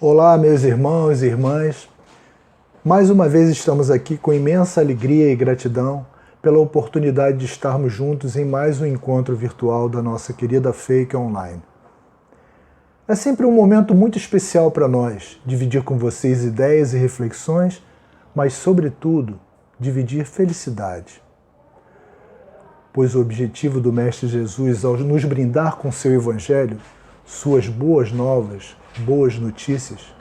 Olá, meus irmãos e irmãs. Mais uma vez estamos aqui com imensa alegria e gratidão pela oportunidade de estarmos juntos em mais um encontro virtual da nossa querida Fake Online. É sempre um momento muito especial para nós, dividir com vocês ideias e reflexões, mas, sobretudo, dividir felicidade. Pois o objetivo do Mestre Jesus, ao nos brindar com seu Evangelho, suas boas novas, boas notícias,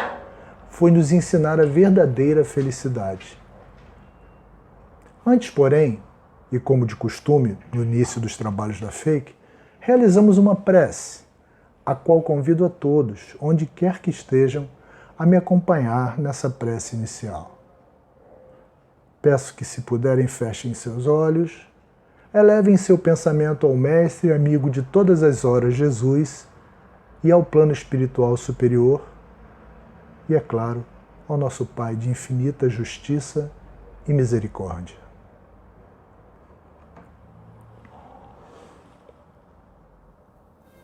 foi nos ensinar a verdadeira felicidade. Antes, porém, e como de costume no início dos trabalhos da Fake, realizamos uma prece, a qual convido a todos, onde quer que estejam, a me acompanhar nessa prece inicial. Peço que, se puderem, fechem seus olhos, elevem seu pensamento ao Mestre e amigo de todas as horas, Jesus, e ao plano espiritual superior, e, é claro, ao nosso Pai de infinita justiça e misericórdia.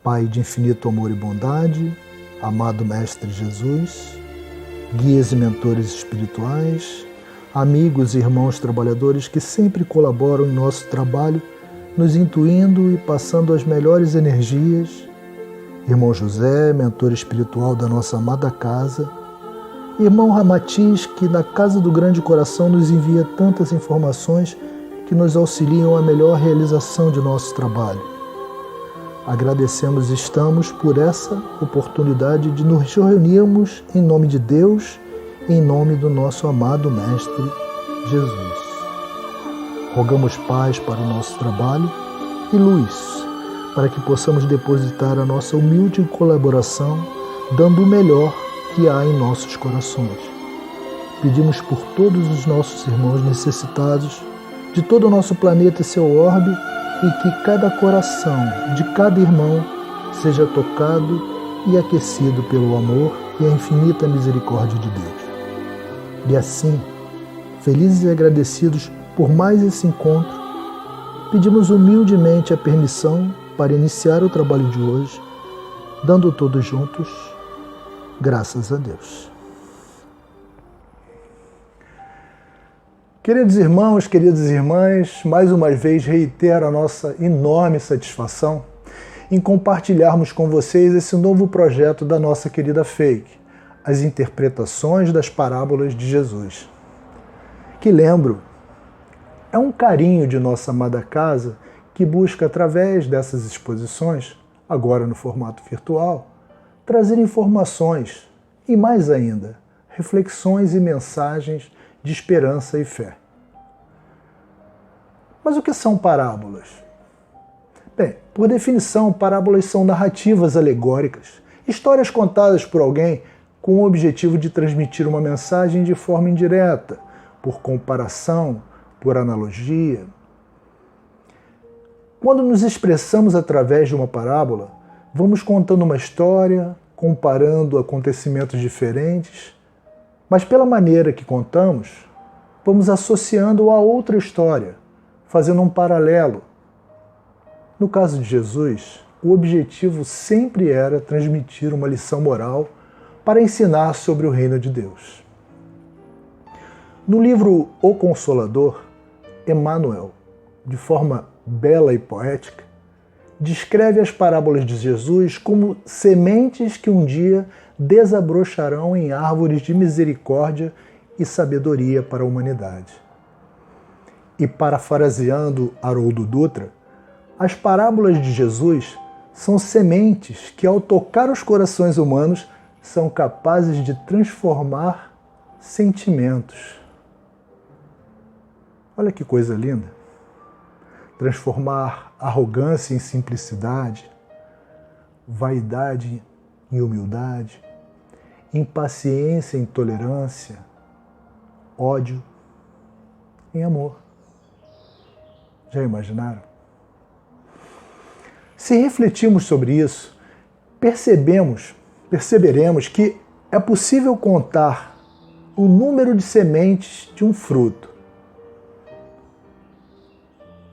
Pai de infinito amor e bondade, amado Mestre Jesus, guias e mentores espirituais, amigos e irmãos trabalhadores que sempre colaboram em nosso trabalho, nos intuindo e passando as melhores energias, irmão José, mentor espiritual da nossa amada casa, irmão Ramatiz, que na Casa do Grande Coração nos envia tantas informações que nos auxiliam à melhor realização de nosso trabalho. Agradecemos e estamos por essa oportunidade de nos reunirmos em nome de Deus, em nome do nosso amado Mestre Jesus. Rogamos paz para o nosso trabalho e luz, para que possamos depositar a nossa humilde colaboração, dando o melhor que há em nossos corações. Pedimos por todos os nossos irmãos necessitados, de todo o nosso planeta e seu orbe, e que cada coração de cada irmão seja tocado e aquecido pelo amor e a infinita misericórdia de Deus. E assim, felizes e agradecidos por mais esse encontro, pedimos humildemente a permissão para iniciar o trabalho de hoje, dando todos juntos graças a Deus. Queridos irmãos, queridas irmãs, mais uma vez reitero a nossa enorme satisfação em compartilharmos com vocês esse novo projeto da nossa querida Fake, as interpretações das parábolas de Jesus. Que lembro, é um carinho de nossa amada casa que busca, através dessas exposições, agora no formato virtual, trazer informações e, mais ainda, reflexões e mensagens de esperança e fé. Mas o que são parábolas? Bem, por definição, parábolas são narrativas alegóricas, histórias contadas por alguém com o objetivo de transmitir uma mensagem de forma indireta, por comparação, por analogia. Quando nos expressamos através de uma parábola, vamos contando uma história, comparando acontecimentos diferentes, mas pela maneira que contamos, vamos associando a outra história, fazendo um paralelo. No caso de Jesus, o objetivo sempre era transmitir uma lição moral para ensinar sobre o reino de Deus. No livro O Consolador, Emmanuel, de forma bela e poética, descreve as parábolas de Jesus como sementes que um dia desabrocharão em árvores de misericórdia e sabedoria para a humanidade. E, parafraseando Haroldo Dutra, as parábolas de Jesus são sementes que, ao tocar os corações humanos, são capazes de transformar sentimentos. Olha que coisa linda! Transformar arrogância em simplicidade, vaidade em humildade, impaciência em tolerância, ódio em amor. Já imaginaram? Se refletirmos sobre isso, perceberemos que é possível contar o número de sementes de um fruto.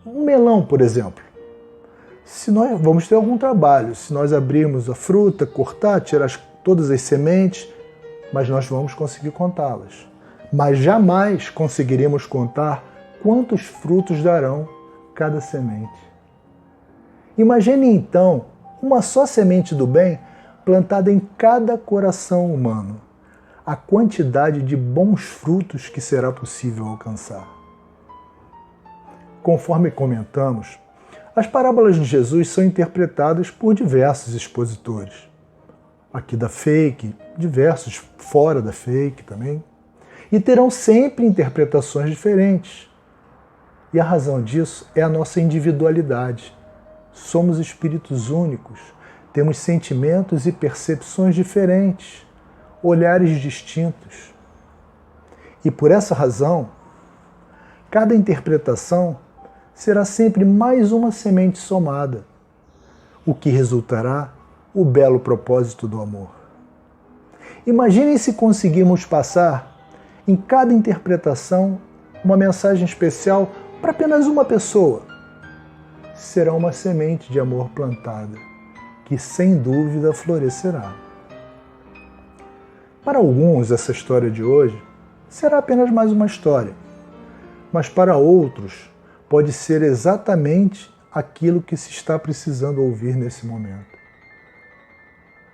Um melão, por exemplo. Se nós vamos ter algum trabalho, se nós abrirmos a fruta, cortar, tirar todas as sementes, mas nós vamos conseguir contá-las. Mas jamais conseguiremos contar quantos frutos darão cada semente. Imagine então uma só semente do bem plantada em cada coração humano. A quantidade de bons frutos que será possível alcançar. Conforme comentamos, as parábolas de Jesus são interpretadas por diversos expositores. Aqui da fake, diversos fora da fake também. E terão sempre interpretações diferentes. E a razão disso é a nossa individualidade. Somos espíritos únicos, temos sentimentos e percepções diferentes, olhares distintos. E por essa razão, cada interpretação será sempre mais uma semente somada, o que resultará o belo propósito do amor. Imaginem se conseguirmos passar em cada interpretação uma mensagem especial para apenas uma pessoa. Será uma semente de amor plantada, que sem dúvida florescerá. Para alguns, essa história de hoje será apenas mais uma história, mas para outros pode ser exatamente aquilo que se está precisando ouvir nesse momento.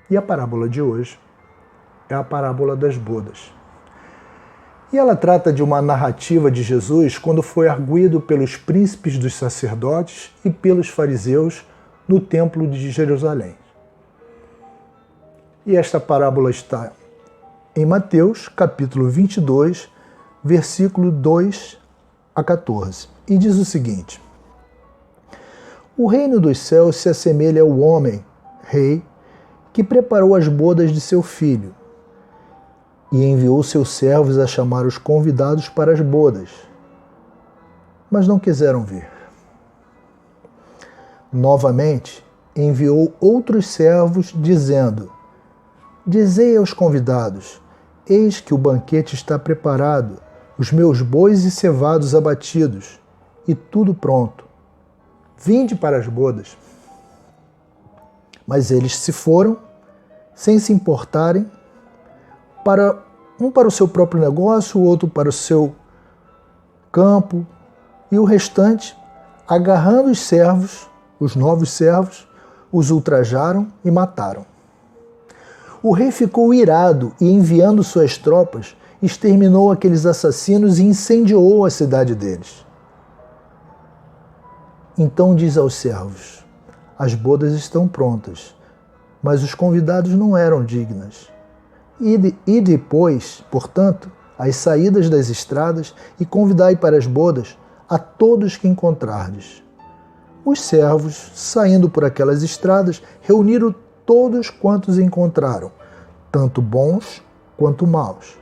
E a parábola de hoje é a parábola das bodas. E ela trata de uma narrativa de Jesus quando foi arguido pelos príncipes dos sacerdotes e pelos fariseus no templo de Jerusalém. E esta parábola está em Mateus, capítulo 22, versículo 2 a 14. E diz o seguinte: O reino dos céus se assemelha ao homem, rei, que preparou as bodas de seu filho e enviou seus servos a chamar os convidados para as bodas, mas não quiseram vir. Novamente, enviou outros servos, dizendo: Dizei aos convidados: Eis que o banquete está preparado, os meus bois e cevados abatidos, e tudo pronto. Vinde para as bodas. Mas eles se foram, sem se importarem, um para o seu próprio negócio, o outro para o seu campo, e o restante, agarrando os servos, os novos servos, os ultrajaram e mataram. O rei ficou irado e, enviando suas tropas, exterminou aqueles assassinos e incendiou a cidade deles. Então diz aos servos: As bodas estão prontas, mas os convidados não eram dignos. E depois, portanto, às saídas das estradas, e convidai para as bodas a todos que encontrardes. Os servos, saindo por aquelas estradas, reuniram todos quantos encontraram, tanto bons quanto maus.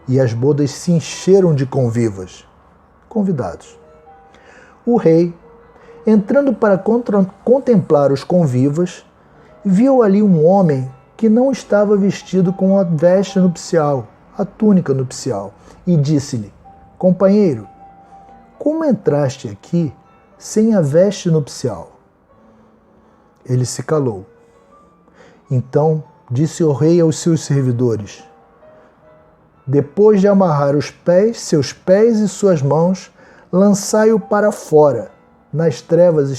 E as bodas se encheram de convidados. O rei, entrando para contemplar os convivas, viu ali um homem que não estava vestido com a veste nupcial, a túnica nupcial, e disse-lhe: Companheiro, como entraste aqui sem a veste nupcial? Ele se calou. Então disse o rei aos seus servidores: Depois de amarrar seus pés e suas mãos, lançai-o para fora, nas trevas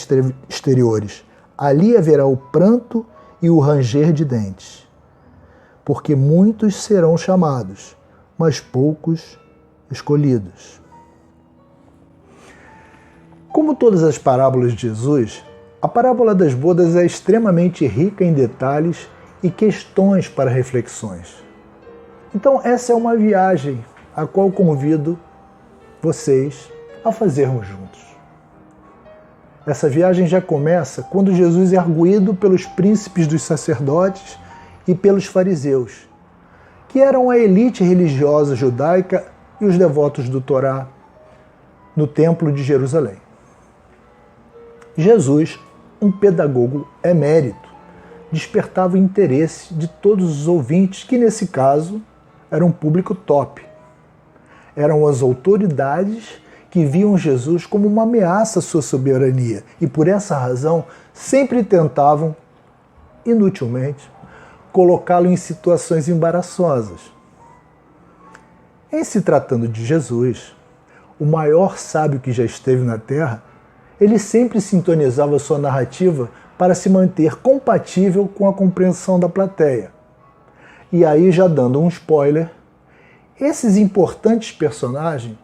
exteriores. Ali haverá o pranto e o ranger de dentes. Porque muitos serão chamados, mas poucos escolhidos. Como todas as parábolas de Jesus, a parábola das bodas é extremamente rica em detalhes e questões para reflexões. Então essa é uma viagem a qual convido vocês a fazermos juntos. Essa viagem já começa quando Jesus é arguido pelos príncipes dos sacerdotes e pelos fariseus, que eram a elite religiosa judaica e os devotos do Torá no Templo de Jerusalém. Jesus, um pedagogo emérito, despertava o interesse de todos os ouvintes, que nesse caso era um público top. Eram as autoridades que viam Jesus como uma ameaça à sua soberania e, por essa razão, sempre tentavam, inutilmente, colocá-lo em situações embaraçosas. Em se tratando de Jesus, o maior sábio que já esteve na Terra, ele sempre sintonizava sua narrativa para se manter compatível com a compreensão da plateia. E aí, já dando um spoiler, esses importantes personagens,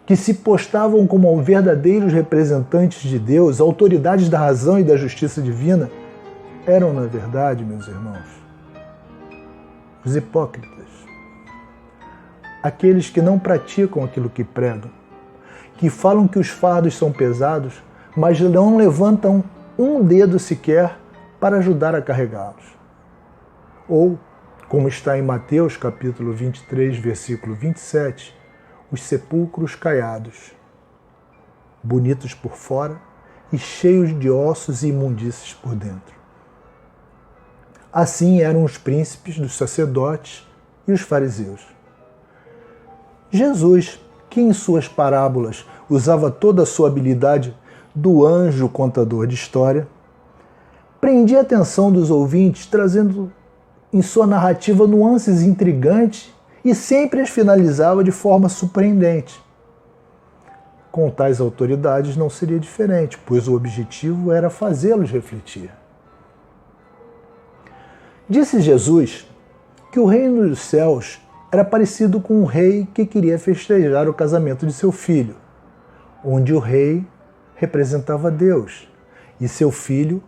que se postavam como verdadeiros representantes de Deus, autoridades da razão e da justiça divina, eram, na verdade, meus irmãos, os hipócritas. Aqueles que não praticam aquilo que pregam, que falam que os fardos são pesados, mas não levantam um dedo sequer para ajudar a carregá-los. Ou, como está em Mateus capítulo 23, versículo 27, os sepulcros caiados, bonitos por fora e cheios de ossos e imundícies por dentro. Assim eram os príncipes dos sacerdotes e os fariseus. Jesus, que em suas parábolas usava toda a sua habilidade do anjo contador de história, prendia a atenção dos ouvintes, trazendo em sua narrativa nuances intrigantes e sempre as finalizava de forma surpreendente. Com tais autoridades não seria diferente, pois o objetivo era fazê-los refletir. Disse Jesus que o reino dos céus era parecido com um rei que queria festejar o casamento de seu filho, onde o rei representava Deus e seu filho,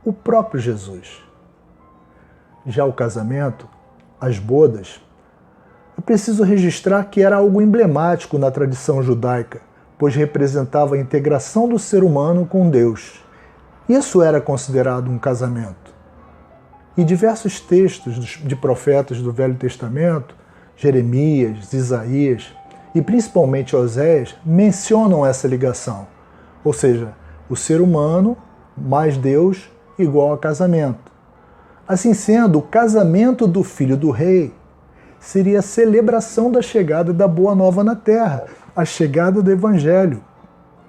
o próprio Jesus. Já o casamento, as bodas, é preciso registrar que era algo emblemático na tradição judaica, pois representava a integração do ser humano com Deus. Isso era considerado um casamento. E diversos textos de profetas do Velho Testamento, Jeremias, Isaías e principalmente Oséias, mencionam essa ligação. Ou seja, o ser humano mais Deus igual a casamento. Assim sendo, o casamento do filho do rei seria a celebração da chegada da Boa Nova na Terra, a chegada do Evangelho,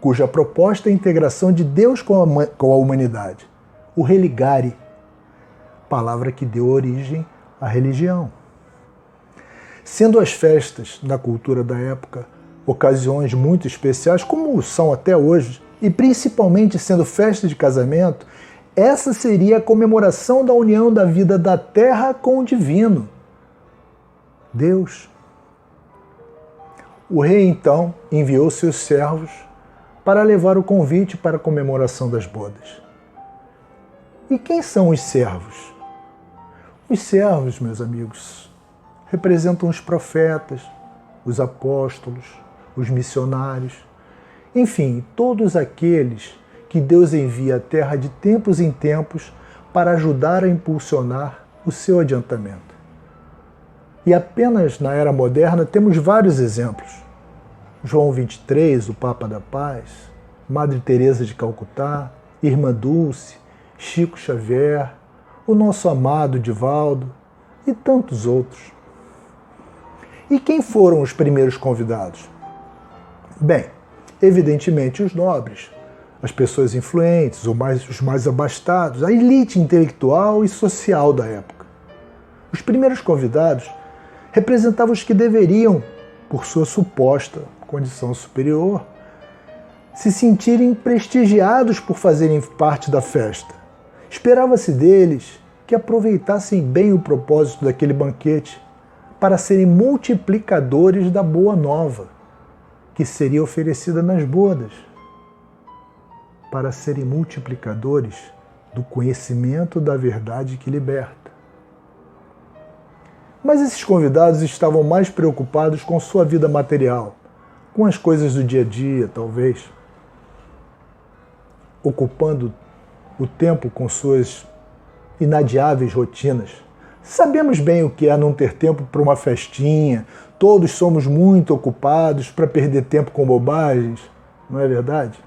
cuja proposta é a integração de Deus com a humanidade. O religare, palavra que deu origem à religião. Sendo as festas, na cultura da época, ocasiões muito especiais, como são até hoje, e principalmente sendo festa de casamento, essa seria a comemoração da união da vida da terra com o divino, Deus. O rei, então, enviou seus servos para levar o convite para a comemoração das bodas. E quem são os servos? Os servos, meus amigos, representam os profetas, os apóstolos, os missionários, enfim, todos aqueles que Deus envia à terra de tempos em tempos para ajudar a impulsionar o seu adiantamento. E apenas na era moderna temos vários exemplos. João 23, o Papa da Paz, Madre Teresa de Calcutá, Irmã Dulce, Chico Xavier, o nosso amado Divaldo e tantos outros. E quem foram os primeiros convidados? Bem, evidentemente os nobres, as pessoas influentes, os mais abastados, a elite intelectual e social da época. Os primeiros convidados representavam os que deveriam, por sua suposta condição superior, se sentirem prestigiados por fazerem parte da festa. Esperava-se deles que aproveitassem bem o propósito daquele banquete para serem multiplicadores da boa nova, que seria oferecida nas bodas, para serem multiplicadores do conhecimento da verdade que liberta. Mas esses convidados estavam mais preocupados com sua vida material, com as coisas do dia a dia, talvez, ocupando o tempo com suas inadiáveis rotinas. Sabemos bem o que é não ter tempo para uma festinha, todos somos muito ocupados para perder tempo com bobagens, não é verdade?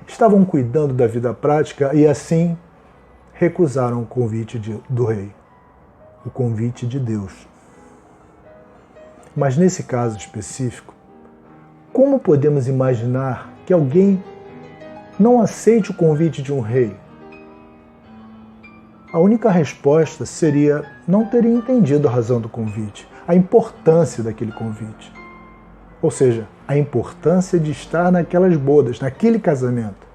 Estavam cuidando da vida prática e assim recusaram o convite do rei, o convite de Deus. Mas nesse caso específico, como podemos imaginar que alguém não aceite o convite de um rei? A única resposta seria não ter entendido a razão do convite. a importância daquele convite. Ou seja, a importância de estar naquelas bodas, naquele casamento,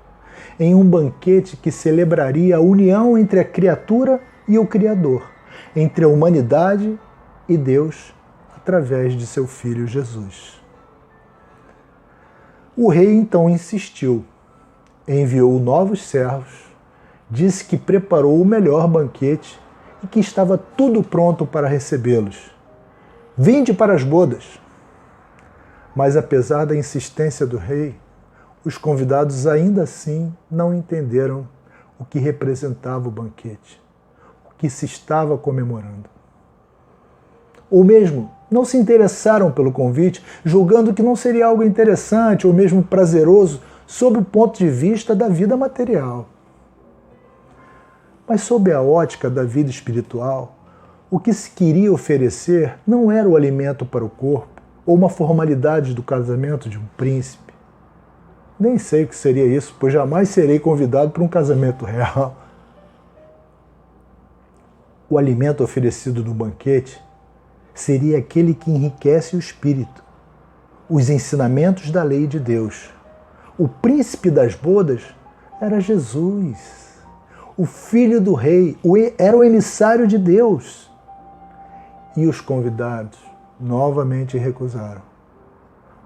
em um banquete que celebraria a união entre a criatura e o Criador, entre a humanidade e Deus, através de seu Filho Jesus. O rei então insistiu, enviou novos servos, disse que preparou o melhor banquete e que estava tudo pronto para recebê-los. Vinde para as bodas! Mas apesar da insistência do rei, os convidados ainda assim não entenderam o que representava o banquete, o que se estava comemorando. Ou mesmo não se interessaram pelo convite, julgando que não seria algo interessante ou mesmo prazeroso sob o ponto de vista da vida material. Mas sob a ótica da vida espiritual, o que se queria oferecer não era o alimento para o corpo ou uma formalidade do casamento de um príncipe. Nem sei o que seria isso, pois jamais serei convidado para um casamento real. O alimento oferecido no banquete seria aquele que enriquece o espírito, os ensinamentos da lei de Deus. O príncipe das bodas era Jesus, o filho do rei, era o emissário de Deus. E os convidados novamente recusaram.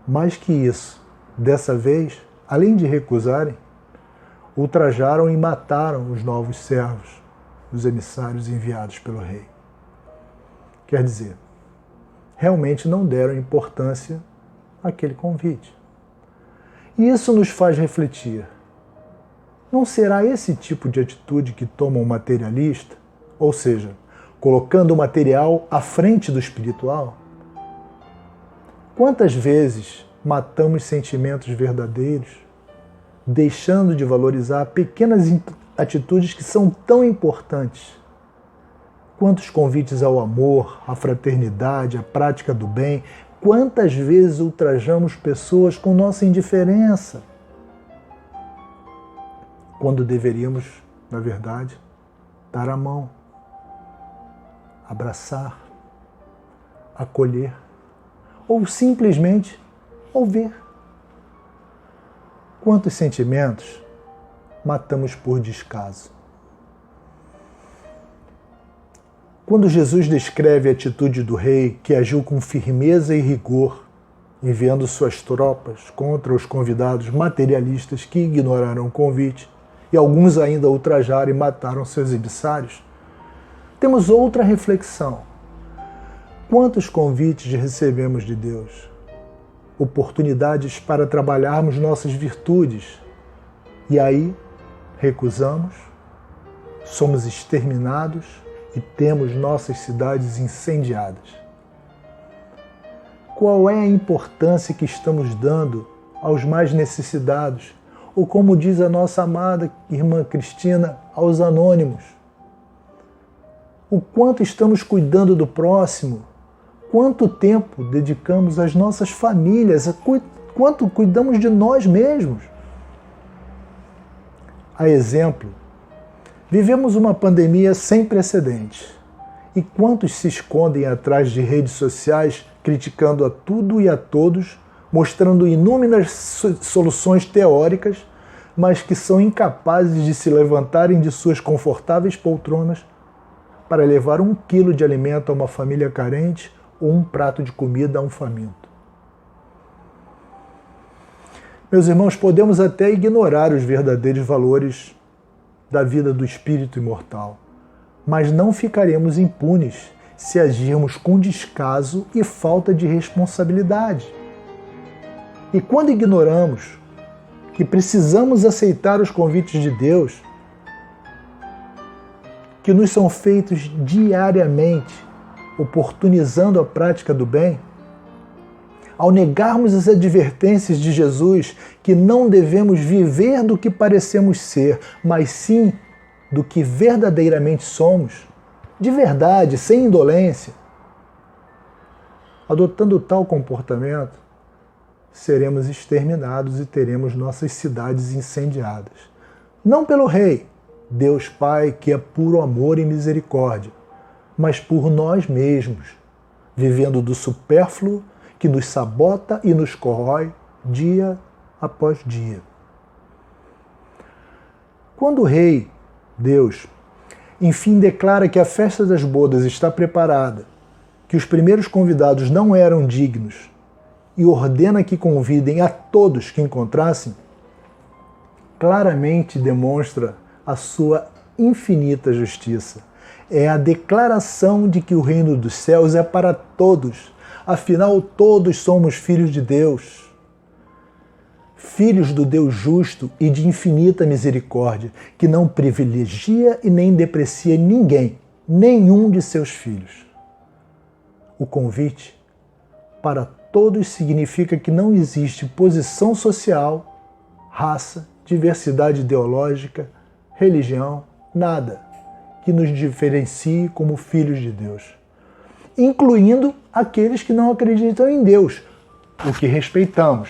Mais que isso, dessa vez, além de recusarem, ultrajaram e mataram os novos servos, os emissários enviados pelo rei. Quer dizer, realmente não deram importância àquele convite. E isso nos faz refletir. Não será esse tipo de atitude que toma um materialista, ou seja, colocando o material à frente do espiritual? Quantas vezes matamos sentimentos verdadeiros, deixando de valorizar pequenas atitudes que são tão importantes? Quantos convites ao amor, à fraternidade, à prática do bem, quantas vezes ultrajamos pessoas com nossa indiferença, quando deveríamos, na verdade, dar a mão, abraçar, acolher, ou simplesmente ouvir. Quantos sentimentos matamos por descaso? Quando Jesus descreve a atitude do rei, que agiu com firmeza e rigor, enviando suas tropas contra os convidados materialistas que ignoraram o convite, e alguns ainda ultrajaram e mataram seus emissários, temos outra reflexão. Quantos convites recebemos de Deus? Oportunidades para trabalharmos nossas virtudes. E aí, recusamos, somos exterminados e temos nossas cidades incendiadas. Qual é a importância que estamos dando aos mais necessitados? Ou como diz a nossa amada irmã Cristina, aos anônimos? O quanto estamos cuidando do próximo? Quanto tempo dedicamos às nossas famílias? Quanto cuidamos de nós mesmos? A exemplo, vivemos uma pandemia sem precedentes. E quantos se escondem atrás de redes sociais, criticando a tudo e a todos, mostrando inúmeras soluções teóricas, mas que são incapazes de se levantarem de suas confortáveis poltronas para levar 1 quilo de alimento a uma família carente ou um prato de comida a um faminto. Meus irmãos, podemos até ignorar os verdadeiros valores da vida do espírito imortal, mas não ficaremos impunes se agirmos com descaso e falta de responsabilidade. E quando ignoramos que precisamos aceitar os convites de Deus, que nos são feitos diariamente, oportunizando a prática do bem, ao negarmos as advertências de Jesus que não devemos viver do que parecemos ser, mas sim do que verdadeiramente somos, de verdade, sem indolência, adotando tal comportamento, seremos exterminados e teremos nossas cidades incendiadas. Não pelo Rei, Deus Pai, que é puro amor e misericórdia, mas por nós mesmos, vivendo do supérfluo que nos sabota e nos corrói dia após dia. Quando o rei, Deus, enfim declara que a festa das bodas está preparada, que os primeiros convidados não eram dignos e ordena que convidem a todos que encontrassem, claramente demonstra a sua infinita justiça. É a declaração de que o reino dos céus é para todos. Afinal, todos somos filhos de Deus. Filhos do Deus justo e de infinita misericórdia, que não privilegia e nem deprecia ninguém, nenhum de seus filhos. O convite para todos significa que não existe posição social, raça, diversidade ideológica, religião, nada que nos diferencie como filhos de Deus, incluindo aqueles que não acreditam em Deus, o que respeitamos,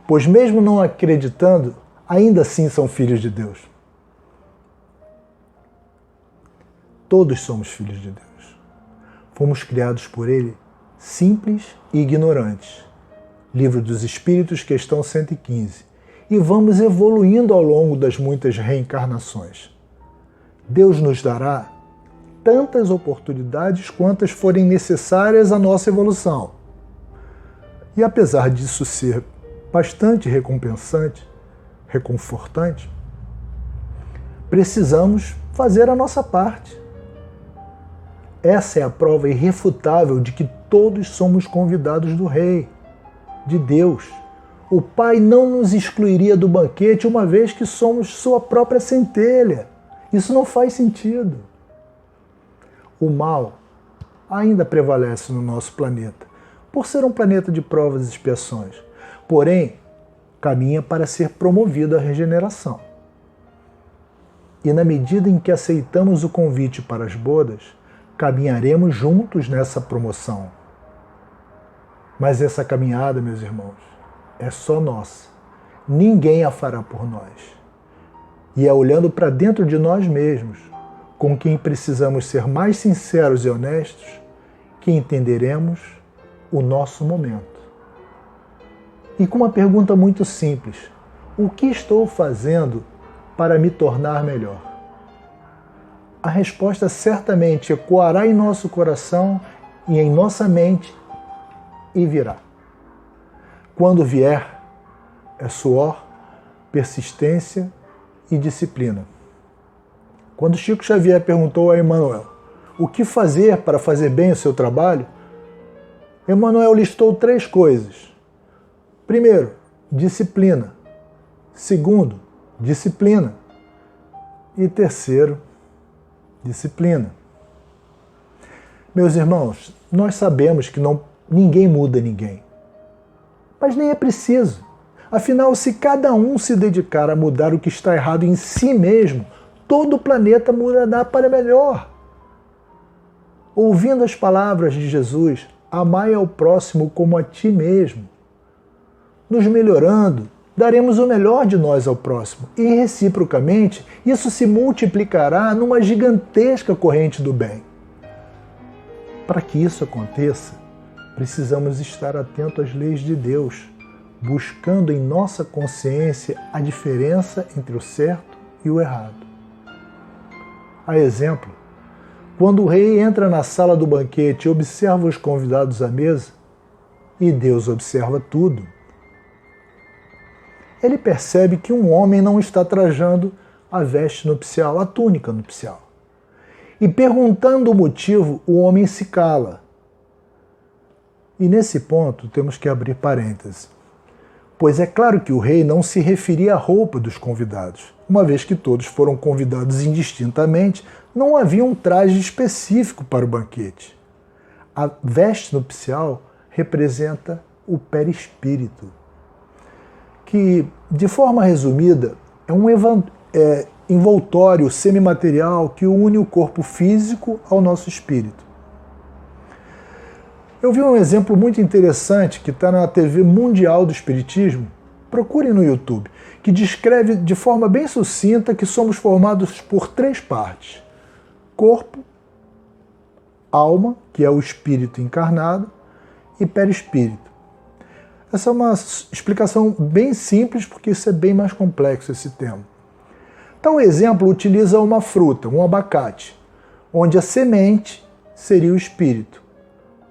pois mesmo não acreditando, ainda assim são filhos de Deus. Todos somos filhos de Deus. Fomos criados por Ele simples e ignorantes. Livro dos Espíritos, questão 115. E vamos evoluindo ao longo das muitas reencarnações. Deus nos dará tantas oportunidades quantas forem necessárias à nossa evolução. E apesar disso ser bastante recompensante, reconfortante, precisamos fazer a nossa parte. Essa é a prova irrefutável de que todos somos convidados do Rei, de Deus. O Pai não nos excluiria do banquete uma vez que somos sua própria centelha. Isso não faz sentido. O mal ainda prevalece no nosso planeta, por ser um planeta de provas e expiações. Porém, caminha para ser promovido a regeneração. E na medida em que aceitamos o convite para as bodas, caminharemos juntos nessa promoção. Mas essa caminhada, meus irmãos, é só nossa. Ninguém a fará por nós. E é olhando para dentro de nós mesmos, com quem precisamos ser mais sinceros e honestos, que entenderemos o nosso momento. E com uma pergunta muito simples: o que estou fazendo para me tornar melhor? A resposta certamente ecoará em nosso coração e em nossa mente e virá. Quando vier, é suor, persistência e disciplina. Quando Chico Xavier perguntou a Emmanuel o que fazer para fazer bem o seu trabalho, Emmanuel listou 3 coisas. Primeiro, disciplina. Segundo, disciplina. E terceiro, disciplina. Meus irmãos, nós sabemos que ninguém muda ninguém. Mas nem é preciso. Afinal, se cada um se dedicar a mudar o que está errado em si mesmo, todo o planeta mudará para melhor. Ouvindo as palavras de Jesus, amai ao próximo como a ti mesmo. Nos melhorando, daremos o melhor de nós ao próximo e, reciprocamente, isso se multiplicará numa gigantesca corrente do bem. Para que isso aconteça, precisamos estar atentos às leis de Deus, buscando em nossa consciência a diferença entre o certo e o errado. A exemplo, quando o rei entra na sala do banquete e observa os convidados à mesa, e Deus observa tudo, ele percebe que um homem não está trajando a veste nupcial, a túnica nupcial. E perguntando o motivo, o homem se cala. E nesse ponto temos que abrir parênteses, pois é claro que o rei não se referia à roupa dos convidados. Uma vez que todos foram convidados indistintamente, não havia um traje específico para o banquete. A veste nupcial representa o perispírito, que, de forma resumida, é um envoltório semimaterial que une o corpo físico ao nosso espírito. Eu vi um exemplo muito interessante que está na TV Mundial do Espiritismo, procurem no YouTube, que descreve de forma bem sucinta que somos formados por 3 partes: corpo, alma, que é o espírito encarnado, e perispírito. Essa é uma explicação bem simples, porque isso é bem mais complexo, esse tema. Então, o exemplo utiliza uma fruta, um abacate, onde a semente seria o espírito,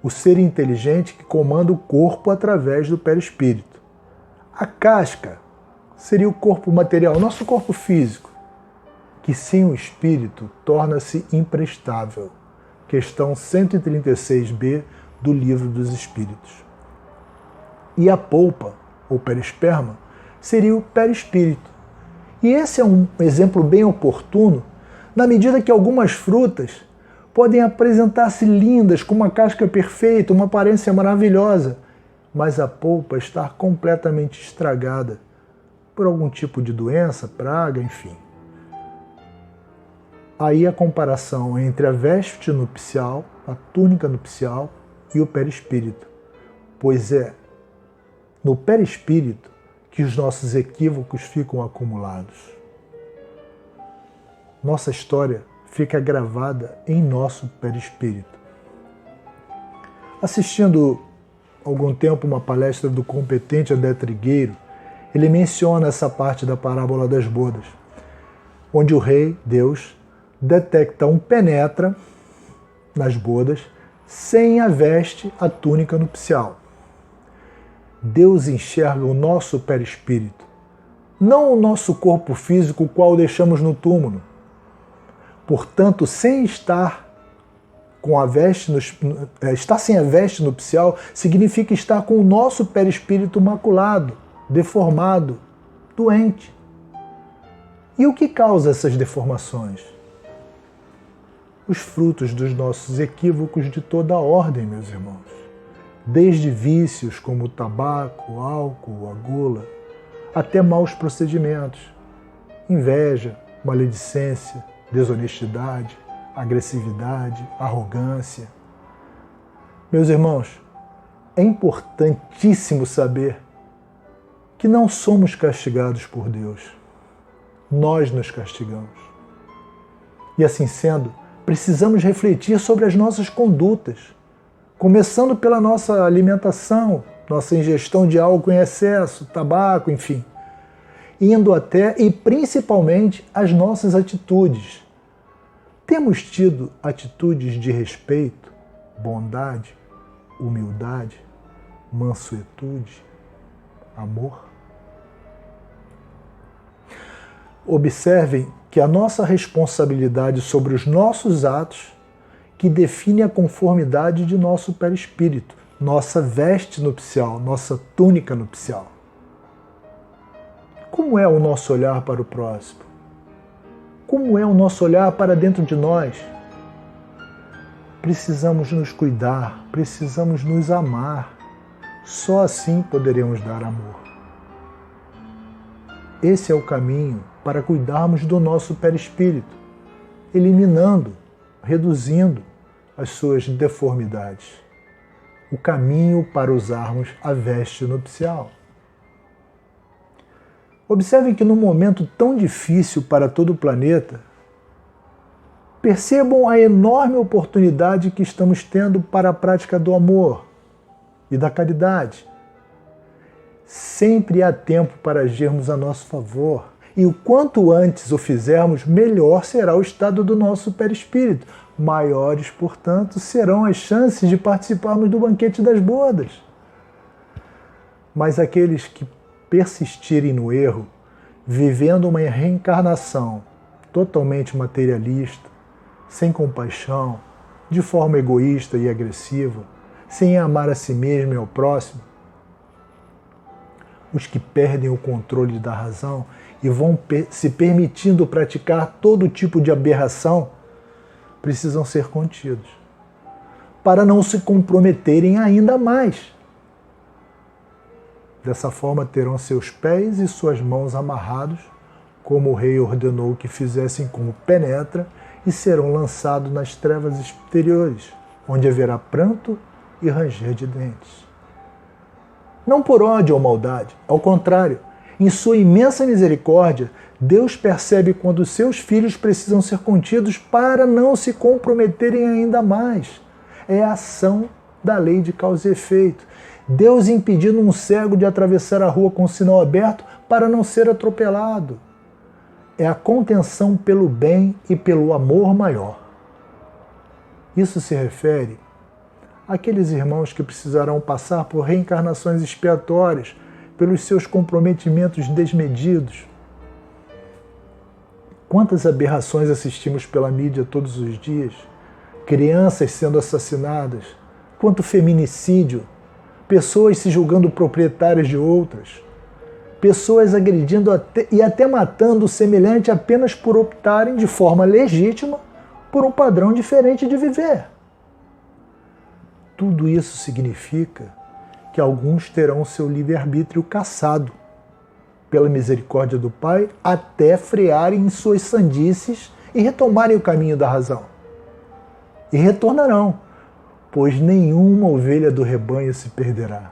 o ser inteligente que comanda o corpo através do perispírito. A casca seria o corpo material, o nosso corpo físico, que sem o espírito torna-se imprestável. Questão 136b do Livro dos Espíritos. E a polpa, ou perisperma, seria o perispírito. E esse é um exemplo bem oportuno, na medida que algumas frutas podem apresentar-se lindas, com uma casca perfeita, uma aparência maravilhosa, mas a polpa estar completamente estragada por algum tipo de doença, praga, enfim. Aí a comparação entre a veste nupcial, a túnica nupcial e o perispírito, pois é no perispírito que os nossos equívocos ficam acumulados. Nossa história fica gravada em nosso perispírito. Assistindo algum tempo uma palestra do competente André Trigueiro, ele menciona essa parte da parábola das bodas, onde o rei, Deus, detecta um penetra nas bodas sem a veste, a túnica nupcial. Deus enxerga o nosso perispírito, não o nosso corpo físico, o qual deixamos no túmulo. Portanto, sem estar com a veste, estar sem a veste nupcial significa estar com o nosso perispírito maculado, deformado, doente. E o que causa essas deformações? Os frutos dos nossos equívocos de toda a ordem, meus irmãos. Desde vícios como o tabaco, álcool, a gula, até maus procedimentos, inveja, maledicência, desonestidade, agressividade, arrogância. Meus irmãos, é importantíssimo saber que não somos castigados por Deus. Nós nos castigamos. E assim sendo, precisamos refletir sobre as nossas condutas, começando pela nossa alimentação, nossa ingestão de álcool em excesso, tabaco, enfim, indo até e principalmente as nossas atitudes. Temos tido atitudes de respeito, bondade, humildade, mansuetude, amor? Observem que a nossa responsabilidade sobre os nossos atos que define a conformidade de nosso perispírito, nossa veste nupcial, nossa túnica nupcial. Como é o nosso olhar para o próximo? Como é o nosso olhar para dentro de nós? Precisamos nos cuidar, precisamos nos amar. Só assim poderemos dar amor. Esse é o caminho para cuidarmos do nosso perispírito, eliminando, reduzindo as suas deformidades. O caminho para usarmos a veste nupcial. Observem que num momento tão difícil para todo o planeta, percebam a enorme oportunidade que estamos tendo para a prática do amor e da caridade. Sempre há tempo para agirmos a nosso favor. E o quanto antes o fizermos, melhor será o estado do nosso perispírito. Maiores, portanto, serão as chances de participarmos do banquete das bodas. Mas aqueles que persistirem no erro, vivendo uma reencarnação totalmente materialista, sem compaixão, de forma egoísta e agressiva, sem amar a si mesmo e ao próximo, os que perdem o controle da razão e vão se permitindo praticar todo tipo de aberração, precisam ser contidos, para não se comprometerem ainda mais. Dessa forma terão seus pés e suas mãos amarrados, como o rei ordenou que fizessem com o penetra, e serão lançados nas trevas exteriores, onde haverá pranto e ranger de dentes. Não por ódio ou maldade, ao contrário, em sua imensa misericórdia, Deus percebe quando seus filhos precisam ser contidos para não se comprometerem ainda mais, É a ação da lei de causa e efeito. Deus impedindo um cego de atravessar a rua com o sinal aberto para não ser atropelado. É a contenção pelo bem e pelo amor maior. Isso se refere àqueles irmãos que precisarão passar por reencarnações expiatórias pelos seus comprometimentos desmedidos. Quantas aberrações assistimos pela mídia todos os dias? Crianças sendo assassinadas, quanto feminicídio, pessoas se julgando proprietárias de outras, pessoas agredindo e até matando o semelhante apenas por optarem de forma legítima por um padrão diferente de viver. Tudo isso significa que alguns terão seu livre-arbítrio cassado pela misericórdia do Pai até frearem em suas sandices e retomarem o caminho da razão. E retornarão, pois nenhuma ovelha do rebanho se perderá.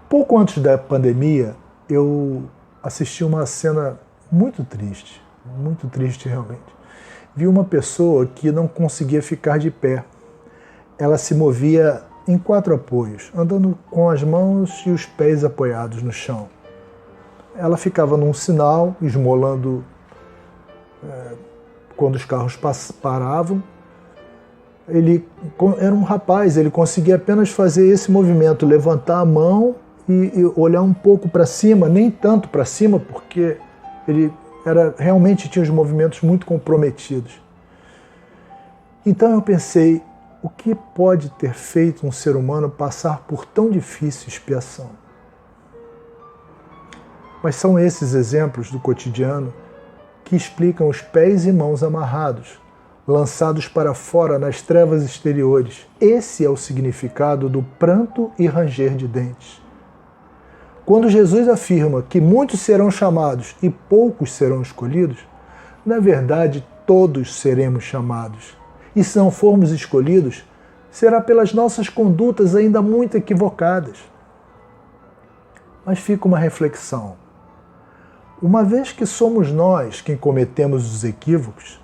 Pouco antes da pandemia, eu assisti uma cena muito triste realmente. Vi uma pessoa que não conseguia ficar de pé. Ela se movia em 4 apoios, andando com as mãos e os pés apoiados no chão. Ela ficava num sinal, esmolando quando os carros paravam. Ele era um rapaz, ele conseguia apenas fazer esse movimento, levantar a mão e olhar um pouco para cima, nem tanto para cima, porque ele realmente tinha os movimentos muito comprometidos. Então eu pensei, o que pode ter feito um ser humano passar por tão difícil expiação? Mas são esses exemplos do cotidiano que explicam os pés e mãos amarrados, lançados para fora nas trevas exteriores. Esse é o significado do pranto e ranger de dentes. Quando Jesus afirma que muitos serão chamados e poucos serão escolhidos, na verdade todos seremos chamados. E se não formos escolhidos, será pelas nossas condutas ainda muito equivocadas. Mas fica uma reflexão. Uma vez que somos nós quem cometemos os equívocos,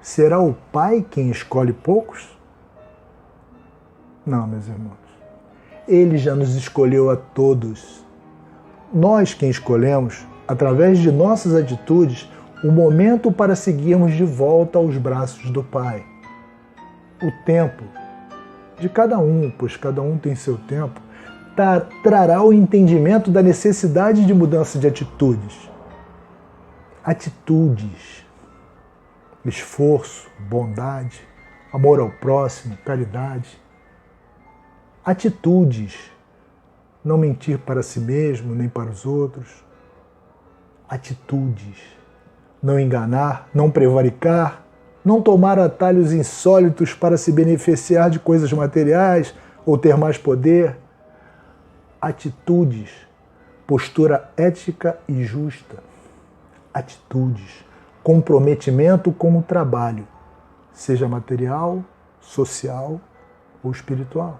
será o Pai quem escolhe poucos? Não, meus irmãos. Ele já nos escolheu a todos. Nós quem escolhemos, através de nossas atitudes, o momento para seguirmos de volta aos braços do Pai. O tempo de cada um, pois cada um tem seu tempo, trará o entendimento da necessidade de mudança de atitudes. Atitudes, esforço, bondade, amor ao próximo, caridade. Atitudes, não mentir para si mesmo nem para os outros. Atitudes, não enganar, não prevaricar, não tomar atalhos insólitos para se beneficiar de coisas materiais ou ter mais poder. Atitudes, postura ética e justa. Atitudes, comprometimento com o trabalho, seja material, social ou espiritual.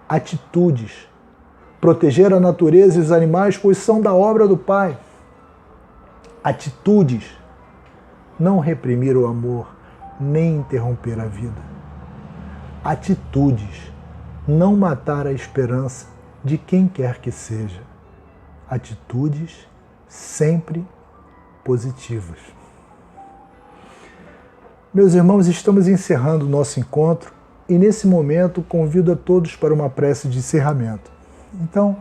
Atitudes, proteger a natureza e os animais, pois são da obra do Pai. Atitudes, não reprimir o amor, nem interromper a vida. Atitudes, não matar a esperança de quem quer que seja. Atitudes sempre positivas. Meus irmãos, estamos encerrando o nosso encontro e nesse momento convido a todos para uma prece de encerramento. Então,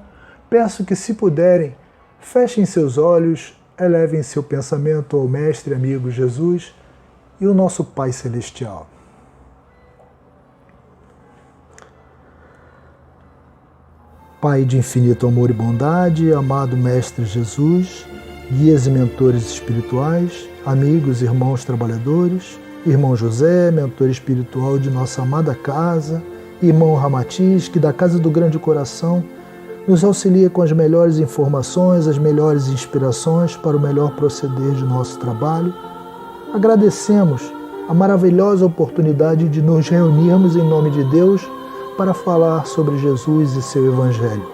peço que, se puderem, fechem seus olhos, elevem seu pensamento ao Mestre amigo Jesus e o nosso Pai Celestial. Pai de infinito amor e bondade, amado Mestre Jesus, guias e mentores espirituais, amigos, irmãos trabalhadores, irmão José, mentor espiritual de nossa amada casa, irmão Ramatiz, que da Casa do Grande Coração nos auxilia com as melhores informações, as melhores inspirações para o melhor proceder de nosso trabalho. Agradecemos a maravilhosa oportunidade de nos reunirmos em nome de Deus para falar sobre Jesus e seu Evangelho,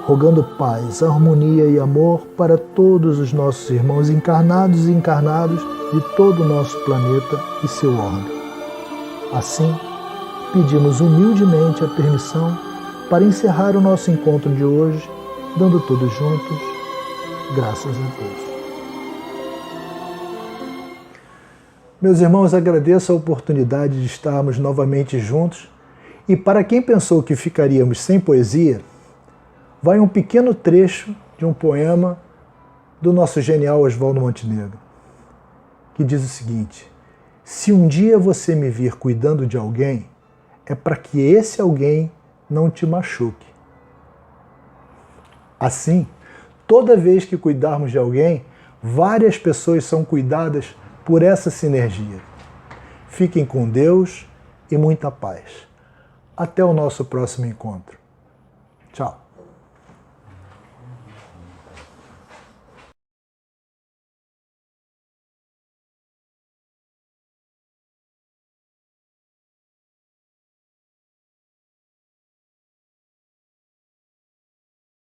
rogando paz, harmonia e amor para todos os nossos irmãos encarnados e encarnados de todo o nosso planeta e seu orbe. Assim, pedimos humildemente a permissão para encerrar o nosso encontro de hoje, dando todos juntos graças a Deus. Meus irmãos, agradeço a oportunidade de estarmos novamente juntos e para quem pensou que ficaríamos sem poesia, vai um pequeno trecho de um poema do nosso genial Oswaldo Montenegro, que diz o seguinte: se um dia você me vir cuidando de alguém, é para que esse alguém não te machuque. Assim, toda vez que cuidarmos de alguém, várias pessoas são cuidadas por essa sinergia. Fiquem com Deus e muita paz. Até o nosso próximo encontro. Tchau.